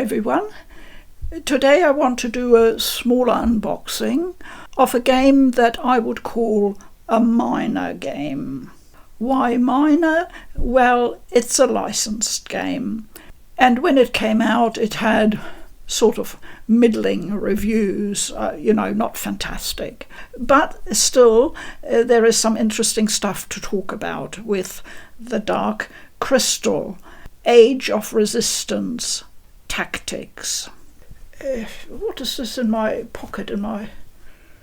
everyone. Today I want to do a smaller unboxing of a game that I would call a minor game. Why minor? Well, it's a licensed game. And when it came out, it had sort of middling reviews, not fantastic. But still, there is some interesting stuff to talk about with The Dark Crystal, Age of Resistance, Tactics. What is this in my pocket, in my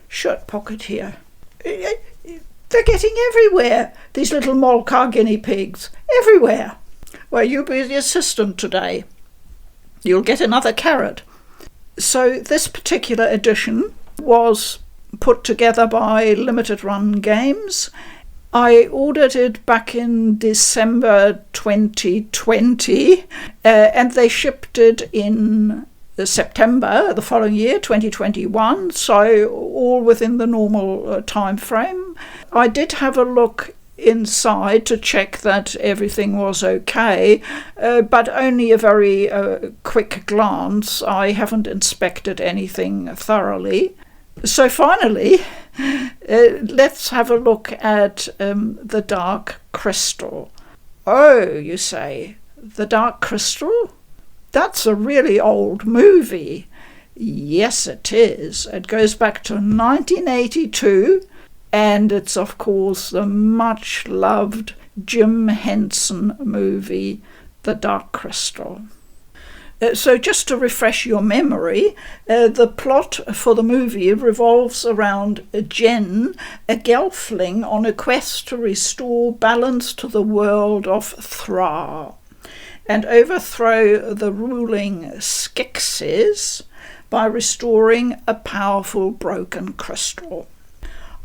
shirt pocket here? They're getting everywhere, these little Molcar guinea pigs, everywhere. Well, you be the assistant today. You'll get another carrot. So this particular edition was put together by Limited Run Games. I ordered it back in December 2020 and they shipped it in September the following year, 2021, so all within the normal time frame. I did have a look inside to check that everything was okay, but only a very quick glance. I haven't inspected anything thoroughly. So finally, let's have a look at The Dark Crystal. Oh, you say, The Dark Crystal? That's a really old movie. Yes, it is. It goes back to 1982. And it's, of course, the much-loved Jim Henson movie, The Dark Crystal. So just to refresh your memory, the plot for the movie revolves around Jen, a gelfling on a quest to restore balance to the world of Thra and overthrow the ruling Skeksis by restoring a powerful broken crystal.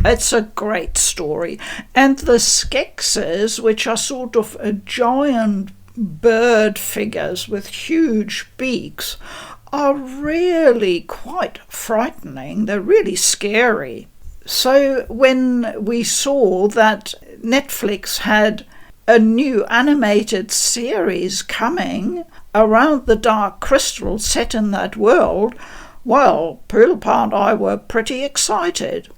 It's a great story. And the Skeksis, which are sort of giant bird figures with huge beaks, are really quite frightening. They're really scary. So when we saw that Netflix had a new animated series coming around the Dark Crystal set in that world, well, Poodlepa and I were pretty excited.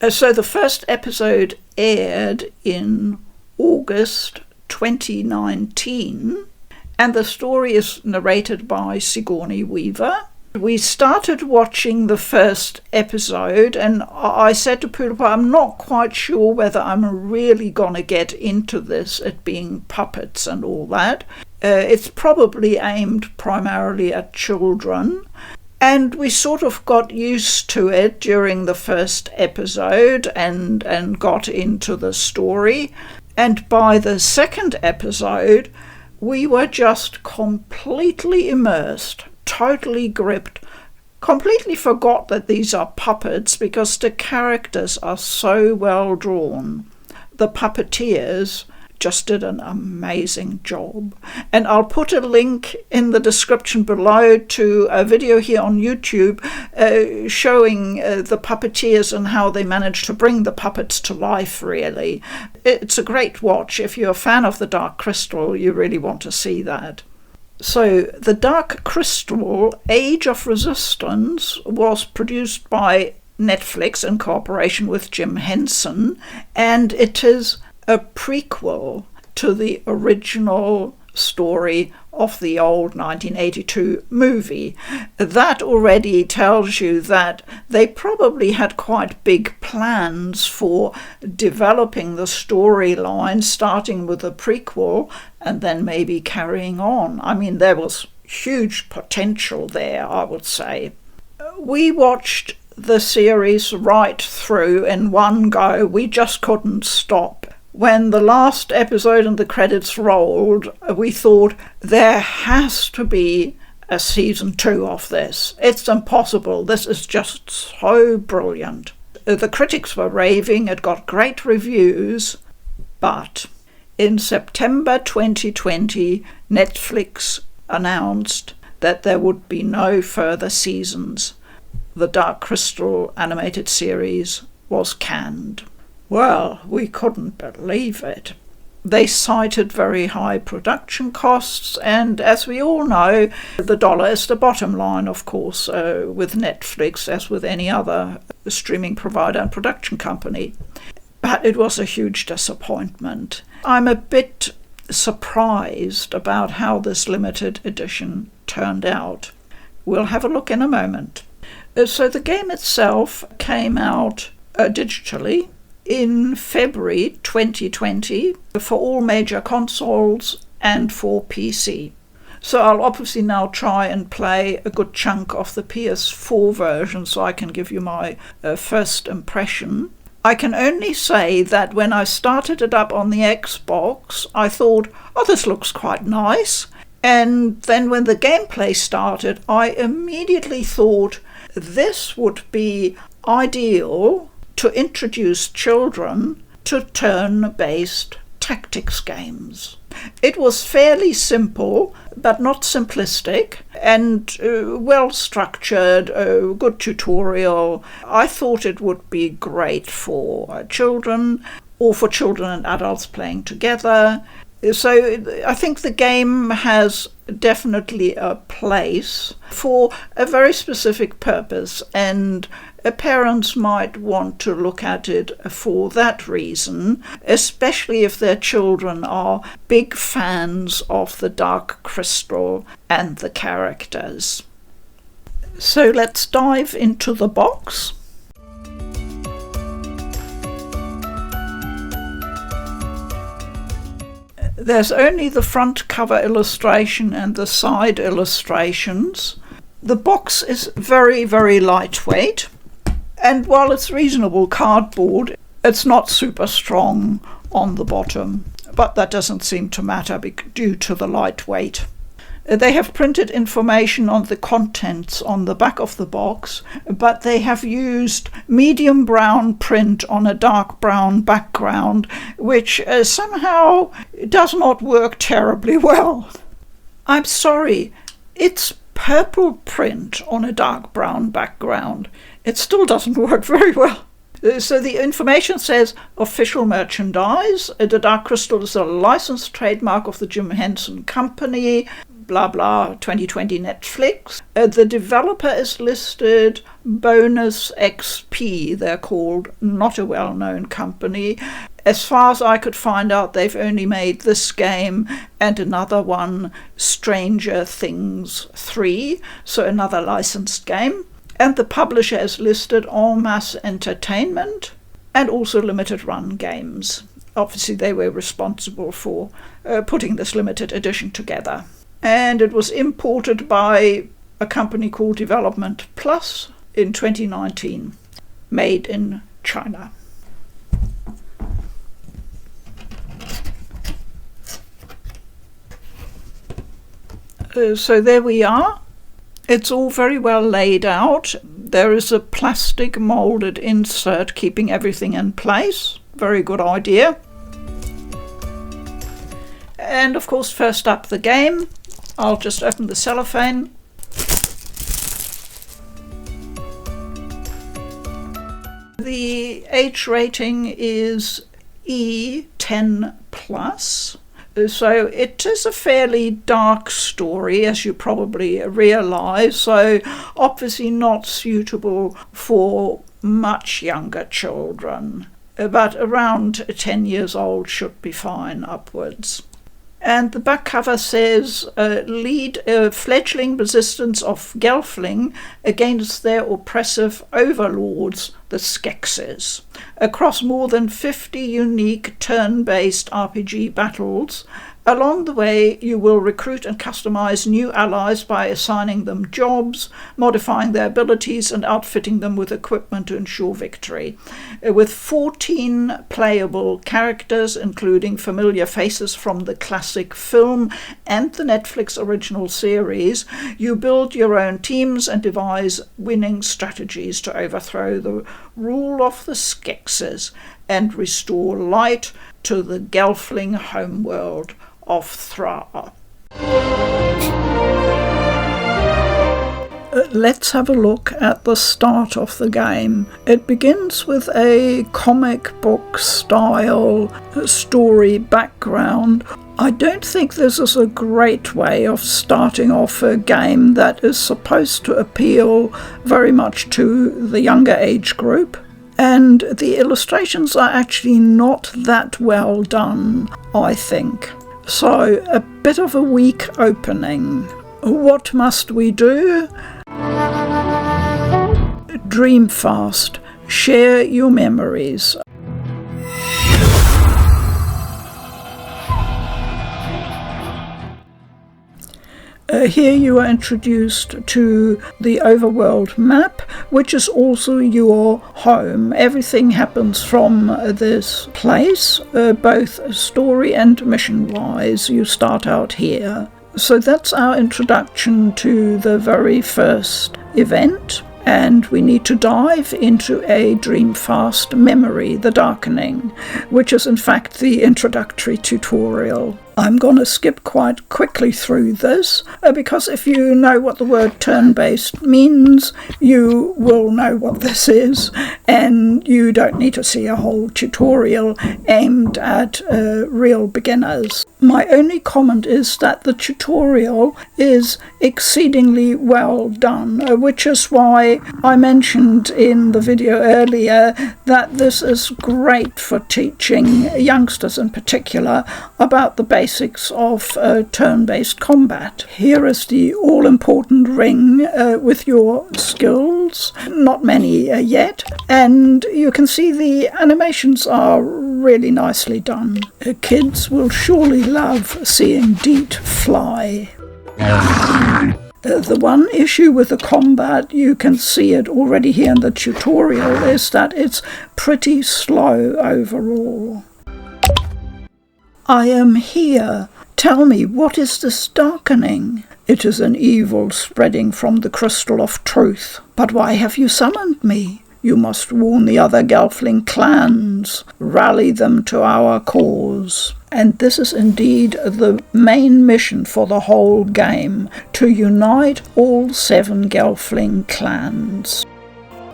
So the first episode aired in August 2019, and the story is narrated by Sigourney Weaver. We started watching the first episode, and I said to Puppeteers, I'm not quite sure whether I'm really going to get into this, it being puppets and all that. It's probably aimed primarily at children. And we sort of got used to it during the first episode and got into the story. And by the second episode, we were just completely immersed, totally gripped, completely forgot that these are puppets because the characters are so well drawn. The Puppeteers just did an amazing job. And I'll put a link in the description below to a video here on YouTube showing the Puppeteers and how they managed to bring the puppets to life, really. It's a great watch. If you're a fan of The Dark Crystal, you really want to see that. So, The Dark Crystal, Age of Resistance, was produced by Netflix in cooperation with Jim Henson, and it is a prequel to the original story of the old 1982 movie. That already tells you that they probably had quite big plans for developing the storyline, starting with a prequel and then maybe carrying on. I mean, there was huge potential there, I would say. We watched the series right through in one go. We just couldn't stop. When the last episode and the credits rolled, we thought there has to be a season 2 of this. It's impossible. This is just so brilliant. The critics were raving. It got great reviews. But in September 2020, Netflix announced that there would be no further seasons. The Dark Crystal animated series was canned. Well, we couldn't believe it. They cited very high production costs, and as we all know, the dollar is the bottom line, of course, with Netflix, as with any other streaming provider and production company. But it was a huge disappointment. I'm a bit surprised about how this limited edition turned out. We'll have a look in a moment. So the game itself came out digitally in February 2020 for all major consoles and for PC. So I'll obviously now try and play a good chunk of the PS4 version so I can give you my first impression. I can only say that when I started it up on the Xbox, I thought, oh, this looks quite nice. And then when the gameplay started, I immediately thought this would be ideal to introduce children to turn-based tactics games. It was fairly simple, but not simplistic, and well-structured, good tutorial. I thought it would be great for children, or for children and adults playing together. So I think the game has definitely a place for a very specific purpose, and parents might want to look at it for that reason, especially if their children are big fans of the Dark Crystal and the characters. So let's dive into the box. There's only the front cover illustration and the side illustrations. The box is very, very lightweight. And while it's reasonable cardboard, it's not super strong on the bottom, but that doesn't seem to matter due to the lightweight. They have printed information on the contents on the back of the box, but they have used medium brown print on a dark brown background, which somehow does not work terribly well. I'm sorry, it's purple print on a dark brown background. It still doesn't work very well. So the information says official merchandise. The Dark Crystal is a licensed trademark of the Jim Henson Company. Blah blah 2020 Netflix. The developer is listed BonusXP, they're called, not a well-known company. As far as I could find out, they've only made this game and another one, Stranger Things 3, so another licensed game. And the publisher is listed En Masse Entertainment and also Limited Run Games. Obviously they were responsible for putting this limited edition together. And it was imported by a company called Development Plus in 2019, made in China. So there we are. It's all very well laid out. There is a plastic moulded insert keeping everything in place. Very good idea. And of course, first up the game. I'll just open the cellophane. The age rating is E10+. So it is a fairly dark story, as you probably realise, so obviously not suitable for much younger children, but around 10 years old should be fine upwards. And the back cover says, lead fledgling resistance of Gelfling against their oppressive overlords, the Skeksis. Across more than 50 unique turn-based RPG battles, along the way you will recruit and customize new allies by assigning them jobs, modifying their abilities and outfitting them with equipment to ensure victory. With 14 playable characters, including familiar faces from the classic film and the Netflix original series, you build your own teams and devise winning strategies to overthrow the rule of the Skeksis and restore light to the Gelfling homeworld of Thra. Let's have a look at the start of the game. It begins with a comic book style story background. I don't think this is a great way of starting off a game that is supposed to appeal very much to the younger age group. And the illustrations are actually not that well done, I think. So, a bit of a weak opening. What must we do? Dream fast. Share your memories. Here you are introduced to the overworld map, which is also your home. Everything happens from this place, both story and mission-wise. You start out here. So that's our introduction to the very first event. And we need to dive into a dream-fast memory, the darkening, which is in fact the introductory tutorial. I'm going to skip quite quickly through this, because if you know what the word turn-based means, you will know what this is, and you don't need to see a whole tutorial aimed at real beginners. My only comment is that the tutorial is exceedingly well done, which is why I mentioned in the video earlier that this is great for teaching youngsters in particular about the basics of turn-based combat. Here is the all-important ring with your skills, not many yet, and you can see the animations are really nicely done. Kids will surely love seeing Deet fly. The one issue with the combat, you can see it already here in the tutorial, is that it's pretty slow overall. I am here. Tell me, what is this darkening? It is an evil spreading from the crystal of truth. But why have you summoned me? You must warn the other Gelfling clans, rally them to our cause. And this is indeed the main mission for the whole game, to unite all 7 Gelfling clans.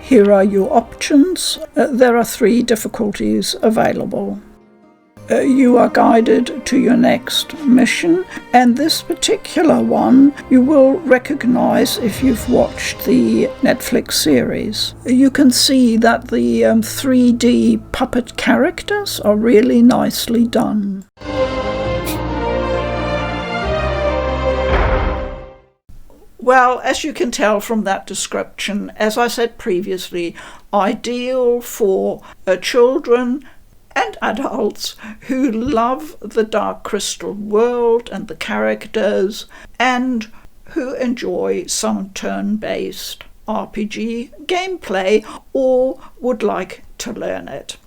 Here are your options. There are 3 difficulties available. You are guided to your next mission, and this particular one you will recognize if you've watched the Netflix series. You can see that the 3D puppet characters are really nicely done. Well, as you can tell from that description, as I said previously, ideal for children and adults who love the Dark Crystal world and the characters, and who enjoy some turn-based RPG gameplay or would like to learn it.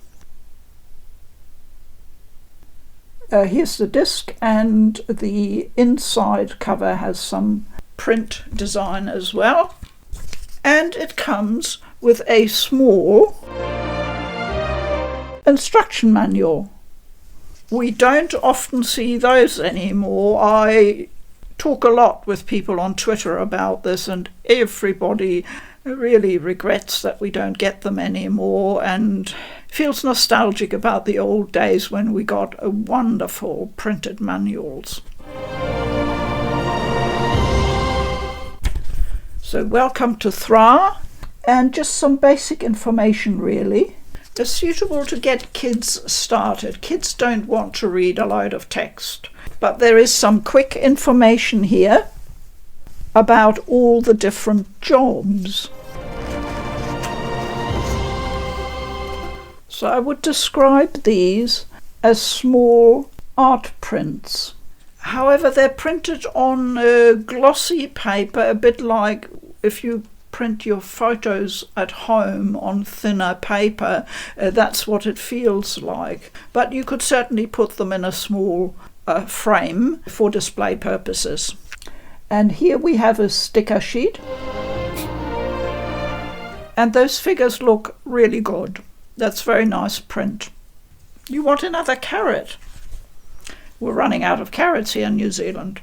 Here's the disc, and the inside cover has some print design as well, and it comes with a small instruction manual. We don't often see those anymore. I talk a lot with people on Twitter about this, and everybody really regrets that we don't get them anymore and feels nostalgic about the old days when we got wonderful printed manuals. So welcome to Thra, and just some basic information really. It's suitable to get kids started. Kids don't want to read a load of text, but there is some quick information here about all the different jobs. So I would describe these as small art prints. However, they're printed on glossy paper, a bit like if you print your photos at home on thinner paper. That's what it feels like. But you could certainly put them in a small frame for display purposes. And here we have a sticker sheet. And those figures look really good. That's very nice print. You want another carrot? We're running out of carrots here in New Zealand.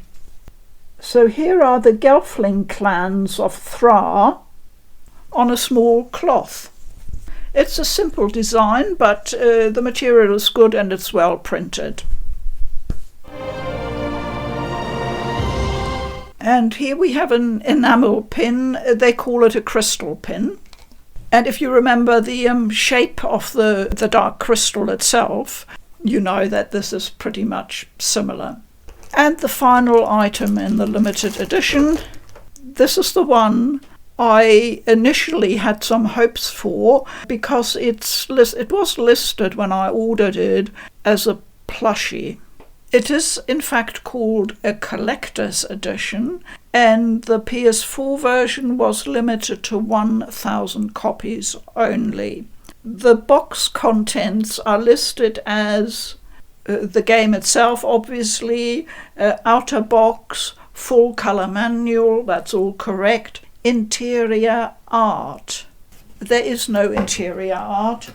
So here are the Gelfling clans of Thra on a small cloth. It's a simple design, but the material is good and it's well printed. And here we have an enamel pin. They call it a crystal pin. And if you remember the shape of the dark crystal itself, you know that this is pretty much similar. And the final item in the limited edition, this is the one I initially had some hopes for, because it was listed when I ordered it as a plushie. It is in fact called a collector's edition, and the PS4 version was limited to 1,000 copies only. The box contents are listed as the game itself, obviously, outer box, full colour manual, that's all correct, interior art. There is no interior art.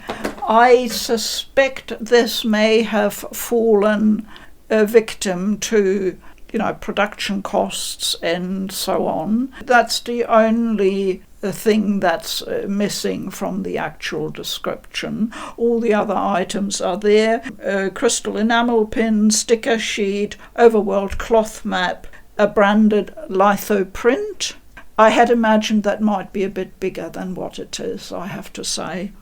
I suspect this may have fallen a victim to, production costs and so on. That's the only thing that's missing from the actual description. All the other items are there. Crystal enamel pin, sticker sheet, overworld cloth map, a branded litho print. I had imagined that might be a bit bigger than what it is, I have to say.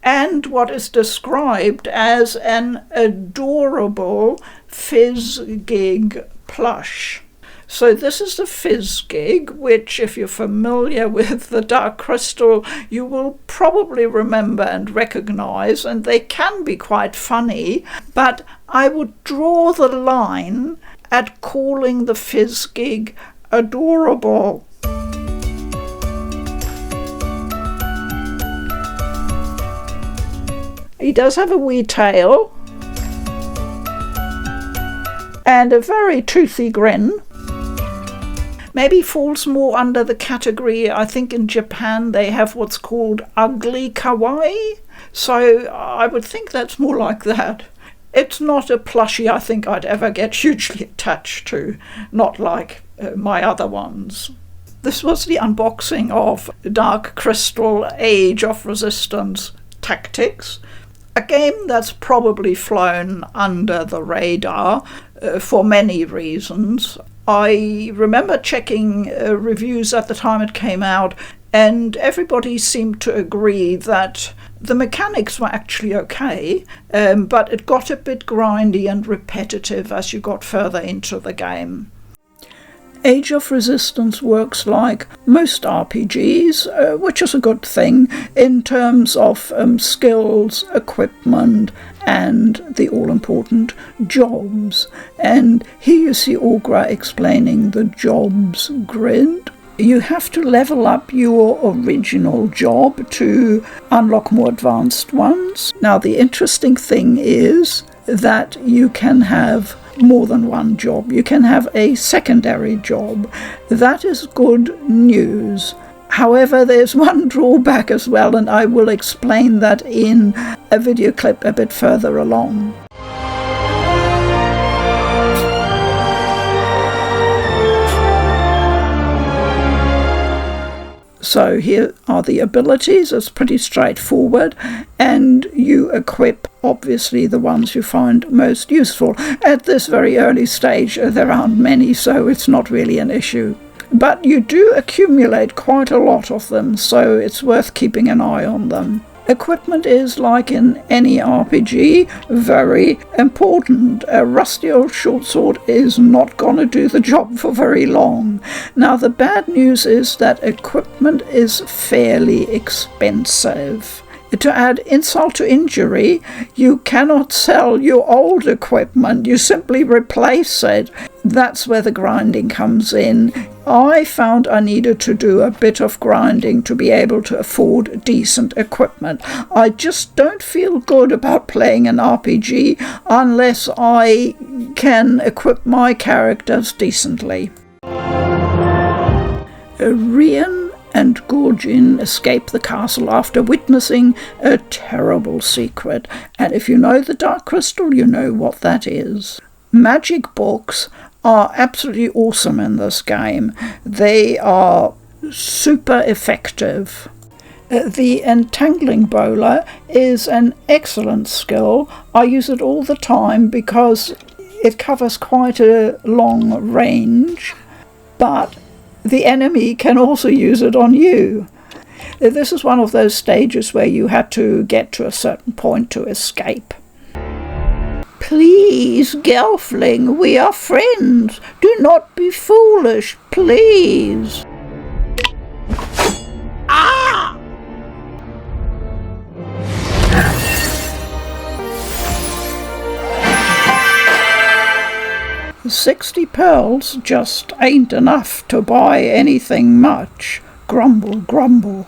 And what is described as an adorable Fizzgig plush. So this is the Fizzgig, which, if you're familiar with the Dark Crystal, you will probably remember and recognise, and they can be quite funny, but I would draw the line at calling the Fizzgig adorable. He does have a wee tail and a very toothy grin. Maybe falls more under the category, I think in Japan they have what's called ugly kawaii, so I would think that's more like that. It's not a plushie I think I'd ever get hugely attached to, not like my other ones. This was the unboxing of Dark Crystal Age of Resistance Tactics, a game that's probably flown under the radar for many reasons. I remember checking reviews at the time it came out, and everybody seemed to agree that the mechanics were actually okay, but it got a bit grindy and repetitive as you got further into the game. Age of Resistance works like most RPGs, which is a good thing in terms of skills, equipment, and the all-important jobs. And here you see Augra explaining the jobs grid. You have to level up your original job to unlock more advanced ones. Now, the interesting thing is that you can have more than one job. You can have a secondary job. That is good news. However, there's one drawback as well, and I will explain that in a video clip a bit further along. So here are the abilities. It's pretty straightforward, and you equip obviously the ones you find most useful. At this very early stage there aren't many, so it's not really an issue. But you do accumulate quite a lot of them, so it's worth keeping an eye on them. Equipment is, like in any RPG, very important. A rusty old short sword is not going to do the job for very long. Now, the bad news is that equipment is fairly expensive. To add insult to injury, you cannot sell your old equipment. You simply replace it. That's where the grinding comes in. I found I needed to do a bit of grinding to be able to afford decent equipment. I just don't feel good about playing an RPG unless I can equip my characters decently. Rian and Gorgin escape the castle after witnessing a terrible secret, and if you know the Dark Crystal, you know what that is. Magic books are absolutely awesome in this game. They are super effective. The entangling bowler is an excellent skill. I use it all the time because it covers quite a long range, but the enemy can also use it on you. This is one of those stages where you had to get to a certain point to escape. Please, Gelfling, we are friends. Do not be foolish, please. Ah! 60 pearls just ain't enough to buy anything much. Grumble, grumble.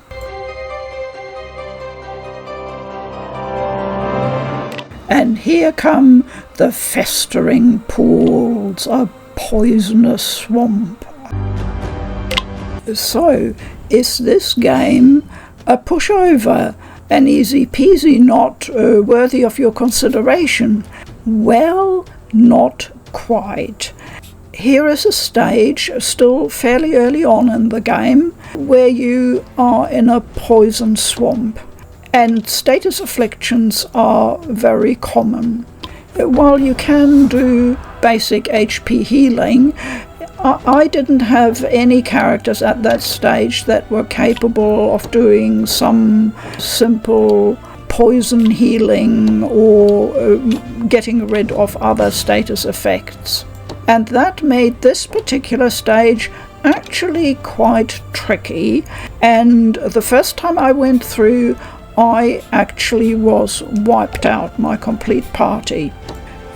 And here come the festering pools, a poisonous swamp. So, is this game a pushover, an easy peasy, not worthy of your consideration? Well, not quite. Here is a stage, still fairly early on in the game, where you are in a poison swamp, and status afflictions are very common. While you can do basic HP healing, I didn't have any characters at that stage that were capable of doing some simple poison healing or getting rid of other status effects. And that made this particular stage actually quite tricky, and the first time I went through, I actually was wiped out, my complete party.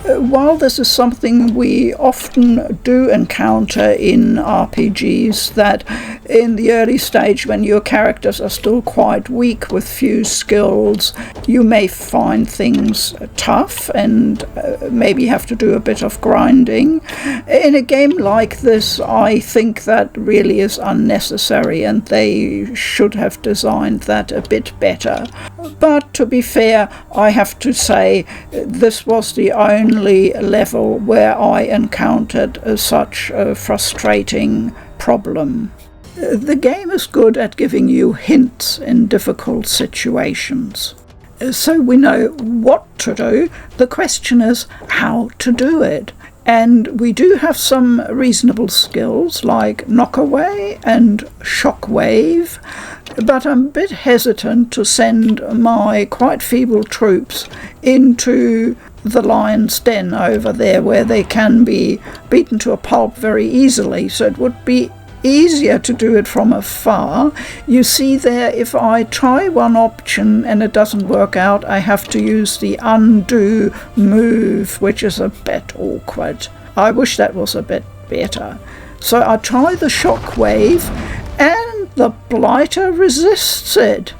While this is something we often do encounter in RPGs, that in the early stage when your characters are still quite weak with few skills, you may find things tough and maybe have to do a bit of grinding. In a game like this, I think that really is unnecessary, and they should have designed that a bit better. But to be fair, I have to say this was the only level where I encountered such a frustrating problem. The game is good at giving you hints in difficult situations. So we know what to do. The question is how to do it. And we do have some reasonable skills like Knockaway and Shockwave, but I'm a bit hesitant to send my quite feeble troops into the lion's den over there, where they can be beaten to a pulp very easily, so it would be easier to do it from afar. You see there, if I try one option and it doesn't work out, I have to use the undo move, which is a bit awkward. I wish that was a bit better. So I try the Shockwave, and the Blighter resists it.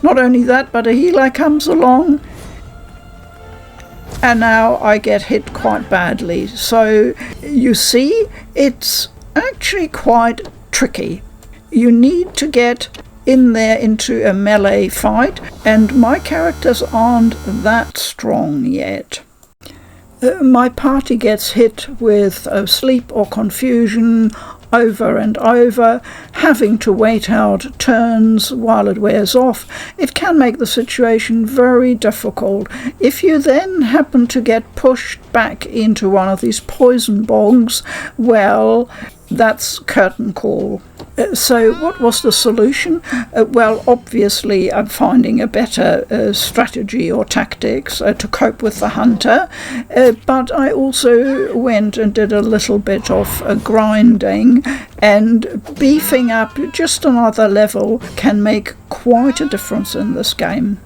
Not only that, but a healer comes along, and now I get hit quite badly. So you see, it's actually quite tricky. You need to get in there into a melee fight, and my characters aren't that strong yet. My party gets hit with sleep or confusion over and over, having to wait out turns while it wears off. It can make the situation very difficult. If you then happen to get pushed back into one of these poison bogs, well, that's curtain call. So what was the solution? Well, obviously I'm finding a better strategy or tactics to cope with the hunter, but I also went and did a little bit of grinding, and beefing up just another level can make quite a difference in this game.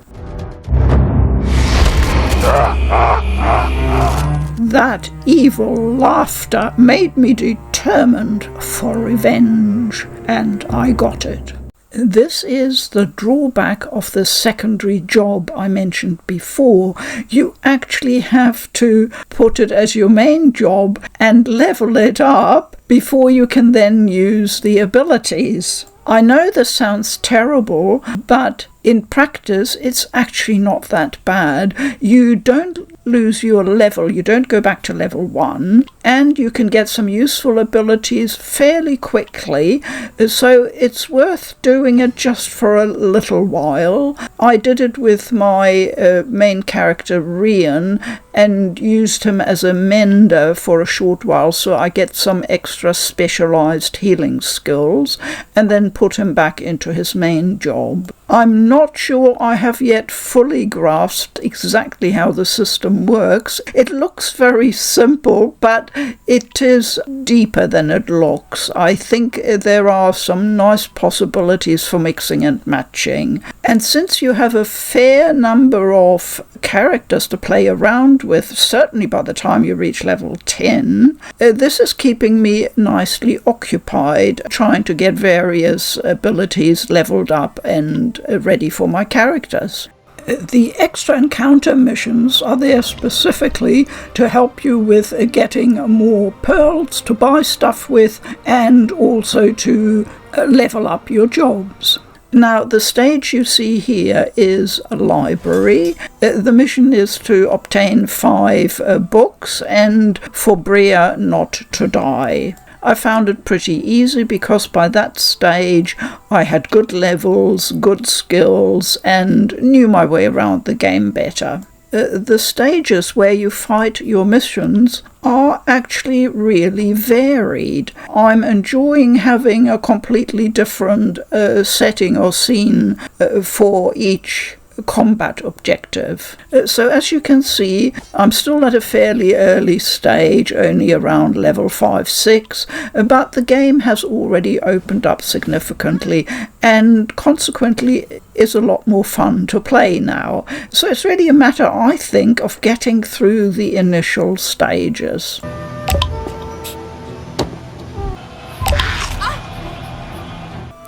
That evil laughter made me determined for revenge, and I got it. This is the drawback of the secondary job I mentioned before. You actually have to put it as your main job and level it up before you can then use the abilities. I know this sounds terrible, but In practice, it's actually not that bad. You don't lose your level, you don't go back to level 1, and you can get some useful abilities fairly quickly, so it's worth doing it just for a little while. I did it with my main character Rian and used him as a mender for a short while, so I get some extra specialised healing skills, and then put him back into his main job. I'm not sure I have yet fully grasped exactly how the system works. It looks very simple, but it is deeper than it looks. I think there are some nice possibilities for mixing and matching. And since you have a fair number of characters to play around with, certainly by the time you reach level 10, this is keeping me nicely occupied, trying to get various abilities leveled up and ready for my characters. The extra encounter missions are there specifically to help you with getting more pearls to buy stuff with, and also to level up your jobs. Now, the stage you see here is a library. The mission is to obtain 5 books and for Bria not to die. I found it pretty easy because by that stage I had good levels, good skills, and knew my way around the game better. The stages where you fight your missions are actually really varied. I'm enjoying having a completely different setting or scene for each combat objective. So as you can see, I'm still at a fairly early stage, only around level 5-6, but the game has already opened up significantly and consequently is a lot more fun to play now. So it's really a matter, I think, of getting through the initial stages.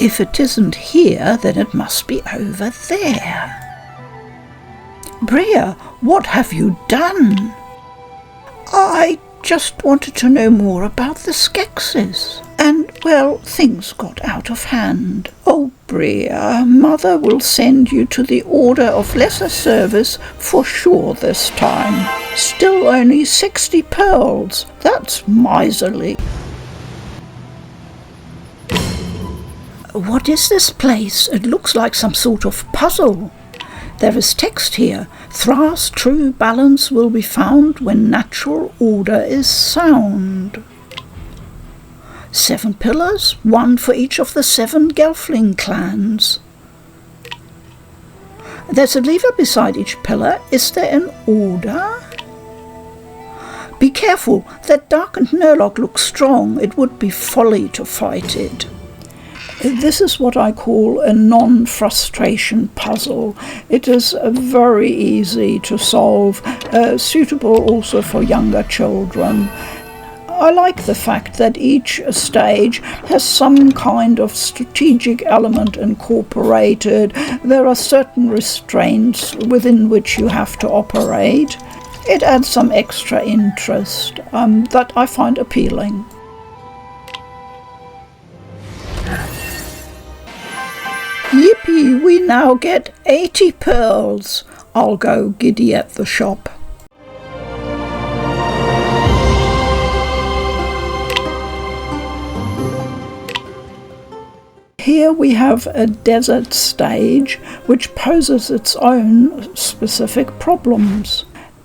If it isn't here, then it must be over there. Bria, what have you done? I just wanted to know more about the Skeksis. And, well, things got out of hand. Oh, Bria, Mother will send you to the Order of Lesser Service for sure this time. Still only 60 pearls. That's miserly. What is this place? It looks like some sort of puzzle. There is text here. Thra's true balance will be found when natural order is sound. 7 pillars, 1 for each of the 7 Gelfling clans. There's a lever beside each pillar. Is there an order? Be careful, that darkened Nurlock looks strong. It would be folly to fight it. This is what I call a non-frustration puzzle. It is very easy to solve, suitable also for younger children. I like the fact that each stage has some kind of strategic element incorporated. There are certain restraints within which you have to operate. It adds some extra interest that I find appealing. Yippee, we now get 80 pearls. I'll go giddy at the shop. Here we have a desert stage which poses its own specific problems.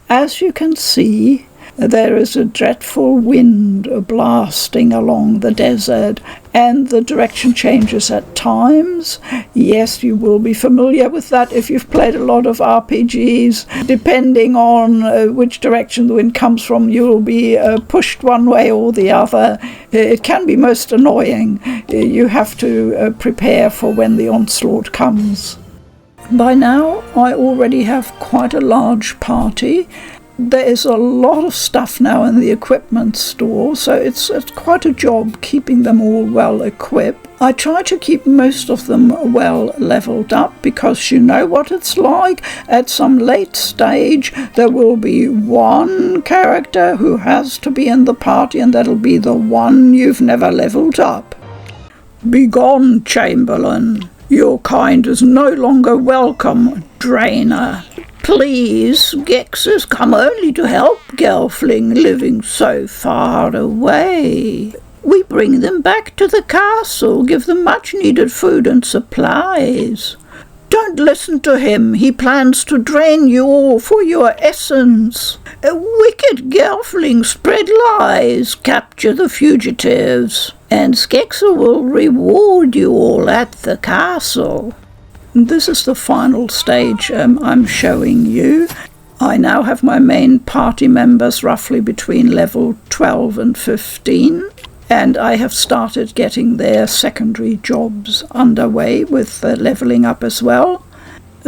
As you can see, there is a dreadful wind blasting along the desert, and the direction changes at times. Yes, you will be familiar with that if you've played a lot of RPGs. Depending on which direction the wind comes from, you'll be pushed one way or the other. It can be most annoying. You have to prepare for when the onslaught comes. By now, I already have quite a large party. There is a lot of stuff now in the equipment store, so it's quite a job keeping them all well equipped. I try to keep most of them well leveled up because you know what it's like. At some late stage, there will be one character who has to be in the party, and that'll be the one you've never leveled up. Begone Chamberlain. Your kind is no longer welcome, Drainer. Please, Gexes come only to help Gelfling living so far away. We bring them back to the castle, give them much-needed food and supplies. Don't listen to him. He plans to drain you all for your essence. A wicked Gelfling spread lies, capture the fugitives, and Skexel will reward you all at the castle. This is the final stage I'm showing you. I now have my main party members roughly between level 12 and 15. And I have started getting their secondary jobs underway with levelling up as well.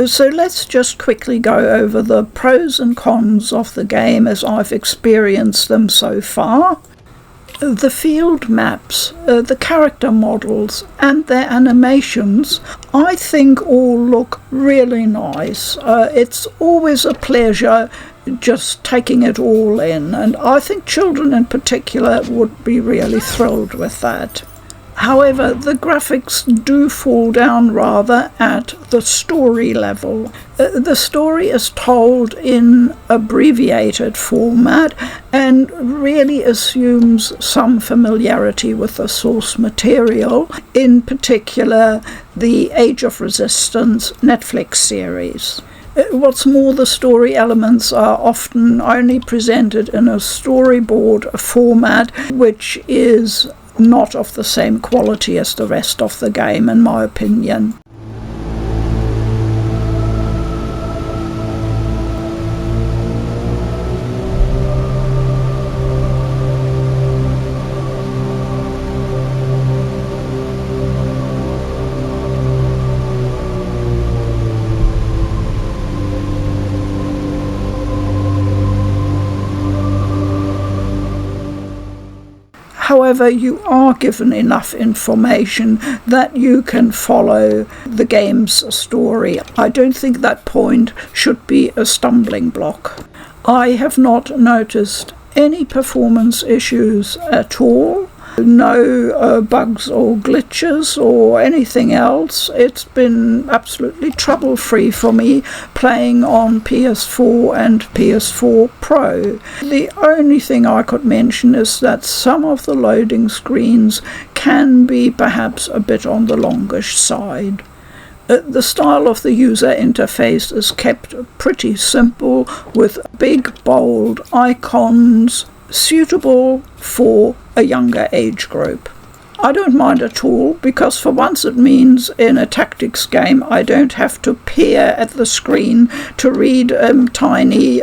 So let's just quickly go over the pros and cons of the game as I've experienced them so far. The field maps, the character models and their animations, I think all look really nice. It's always a pleasure just taking it all in, and I think children in particular would be really thrilled with that. However, the graphics do fall down rather at the story level. The story is told in abbreviated format and really assumes some familiarity with the source material, in particular the Age of Resistance Netflix series. What's more, the story elements are often only presented in a storyboard format, which is not of the same quality as the rest of the game, in my opinion. However, you are given enough information that you can follow the game's story. I don't think that point should be a stumbling block. I have not noticed any performance issues at all. No bugs or glitches or anything else. It's been absolutely trouble-free for me playing on PS4 and PS4 Pro. The only thing I could mention is that some of the loading screens can be perhaps a bit on the longish side. The style of the user interface is kept pretty simple with big, bold icons suitable for a younger age group. I don't mind at all, because for once it means in a tactics game I don't have to peer at the screen to read tiny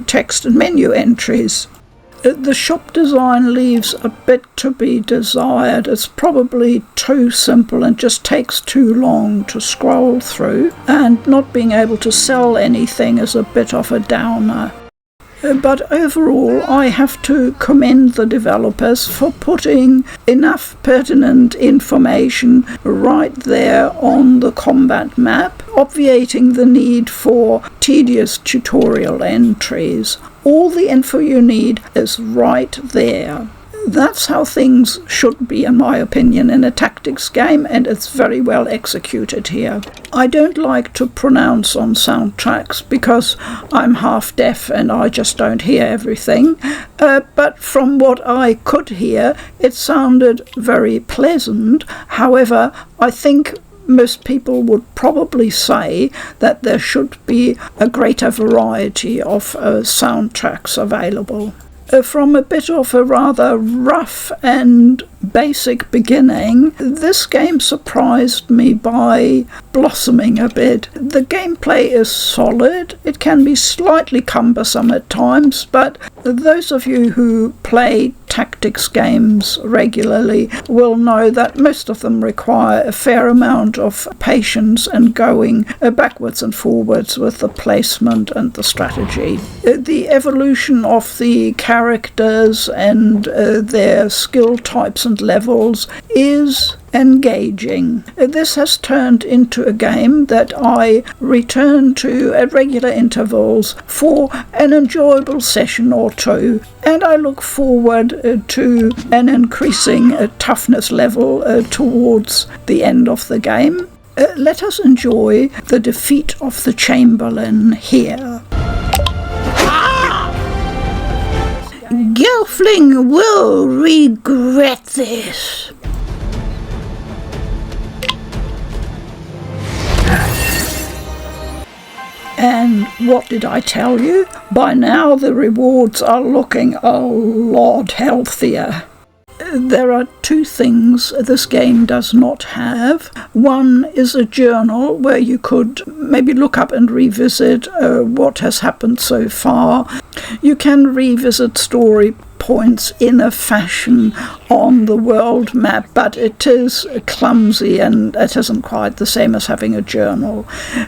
text and menu entries. The shop design leaves a bit to be desired. It's probably too simple and just takes too long to scroll through, and not being able to sell anything is a bit of a downer. But overall, I have to commend the developers for putting enough pertinent information right there on the combat map, obviating the need for tedious tutorial entries. All the info you need is right there. That's how things should be, in my opinion, in a tactics game, and it's very well executed here. I don't like to pronounce on soundtracks because I'm half deaf and I just don't hear everything, but from what I could hear, it sounded very pleasant. However, I think most people would probably say that there should be a greater variety of soundtracks available. From a bit of a rather rough and basic beginning, this game surprised me by blossoming a bit. The gameplay is solid. It can be slightly cumbersome at times, but those of you who play tactics games regularly will know that most of them require a fair amount of patience and going backwards and forwards with the placement and the strategy. The evolution of the characters and their skill types and levels is engaging. This has turned into a game that I return to at regular intervals for an enjoyable session or two, and I look forward to an increasing toughness level towards the end of the game. Let us enjoy the defeat of the Chamberlain here. Gelfling will regret this. And what did I tell you? By now the rewards are looking a lot healthier. There are two things this game does not have. One is a journal where you could maybe look up and revisit what has happened so far. You can revisit story points in a fashion on the world map, but it is clumsy and it isn't quite the same as having a journal.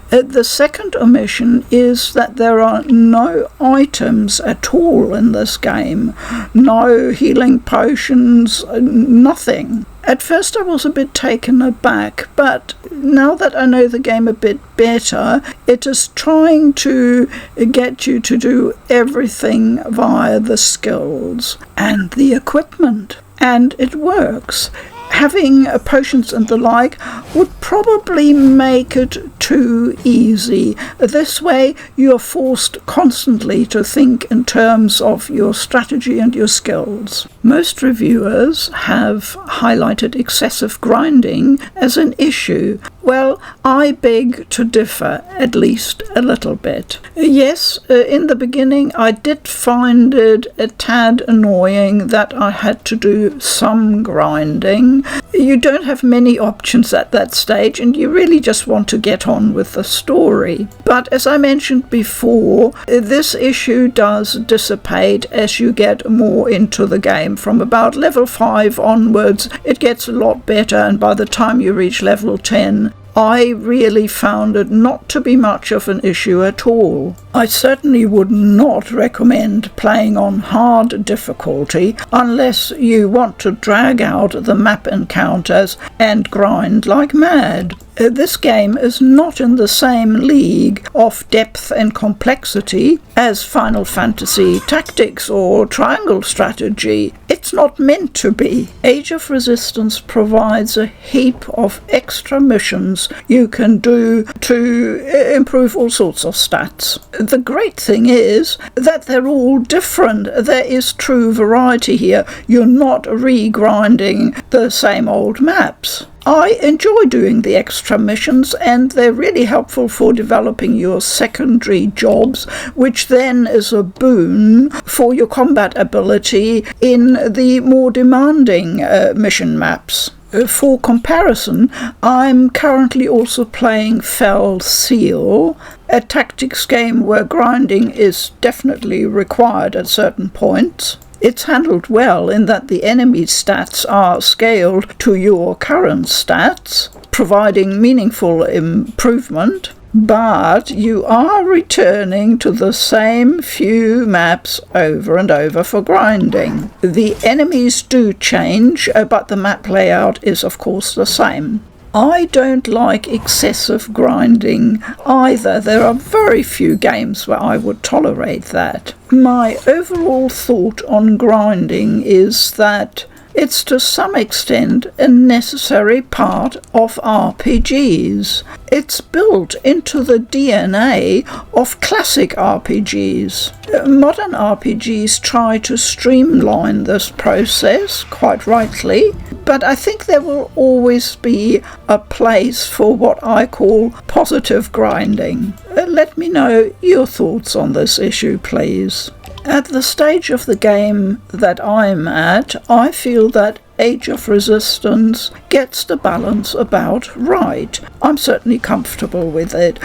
The second omission is that there are no items at all in this game. No healing potions, nothing. At first I was a bit taken aback, but now that I know the game a bit better, it is trying to get you to do everything via the skills and the equipment. And it works. Having potions and the like would probably make it too easy. This way you're forced constantly to think in terms of your strategy and your skills. Most reviewers have highlighted excessive grinding as an issue. Well, I beg to differ, at least a little bit. Yes, in the beginning I did find it a tad annoying that I had to do some grinding. You don't have many options at that stage and you really just want to get on with the story. But as I mentioned before, this issue does dissipate as you get more into the game. From about level 5 onwards, it gets a lot better, and by the time you reach level 10, I really found it not to be much of an issue at all. I certainly would not recommend playing on hard difficulty unless you want to drag out the map encounters and grind like mad. This game is not in the same league of depth and complexity as Final Fantasy Tactics or Triangle Strategy. It's not meant to be. Age of Resistance provides a heap of extra missions you can do to improve all sorts of stats. The great thing is that they're all different. There is true variety here. You're not re-grinding the same old maps. I enjoy doing the extra missions, and they're really helpful for developing your secondary jobs, which then is a boon for your combat ability in the more demanding mission maps. For comparison, I'm currently also playing Fell Seal, a tactics game where grinding is definitely required at certain points. It's handled well in that the enemy's stats are scaled to your current stats, providing meaningful improvement, but you are returning to the same few maps over and over for grinding. The enemies do change, but the map layout is of course the same. I don't like excessive grinding either. There are very few games where I would tolerate that. My overall thought on grinding is that it's to some extent a necessary part of RPGs. It's built into the DNA of classic RPGs. Modern RPGs try to streamline this process, quite rightly, but I think there will always be a place for what I call positive grinding. Let me know your thoughts on this issue, please. At the stage of the game that I'm at, I feel that Age of Resistance gets the balance about right. I'm certainly comfortable with it.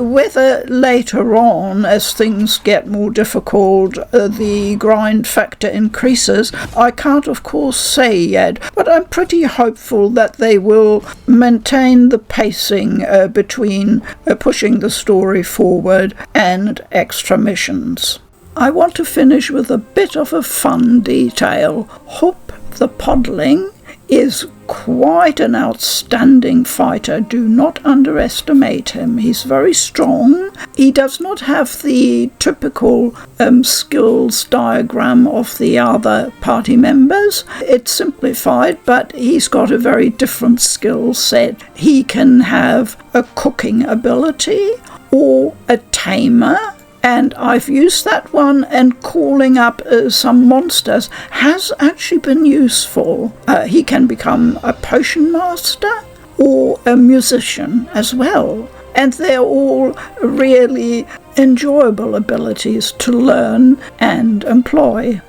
Whether later on, as things get more difficult, the grind factor increases, I can't of course say yet, but I'm pretty hopeful that they will maintain the pacing between pushing the story forward and extra missions. I want to finish with a bit of a fun detail. Hup the Podling is quite an outstanding fighter. Do not underestimate him. He's very strong. He does not have the typical skills diagram of the other party members. It's simplified, but he's got a very different skill set. He can have a cooking ability or a tamer, and I've used that one, and calling up some monsters has actually been useful. He can become a potion master or a musician as well, and they're all really enjoyable abilities to learn and employ.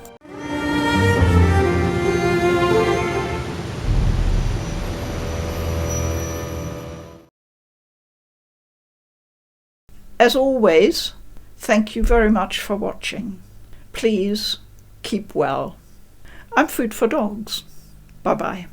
As always, thank you very much for watching. Please keep well. I'm Food for Dogs. Bye-bye.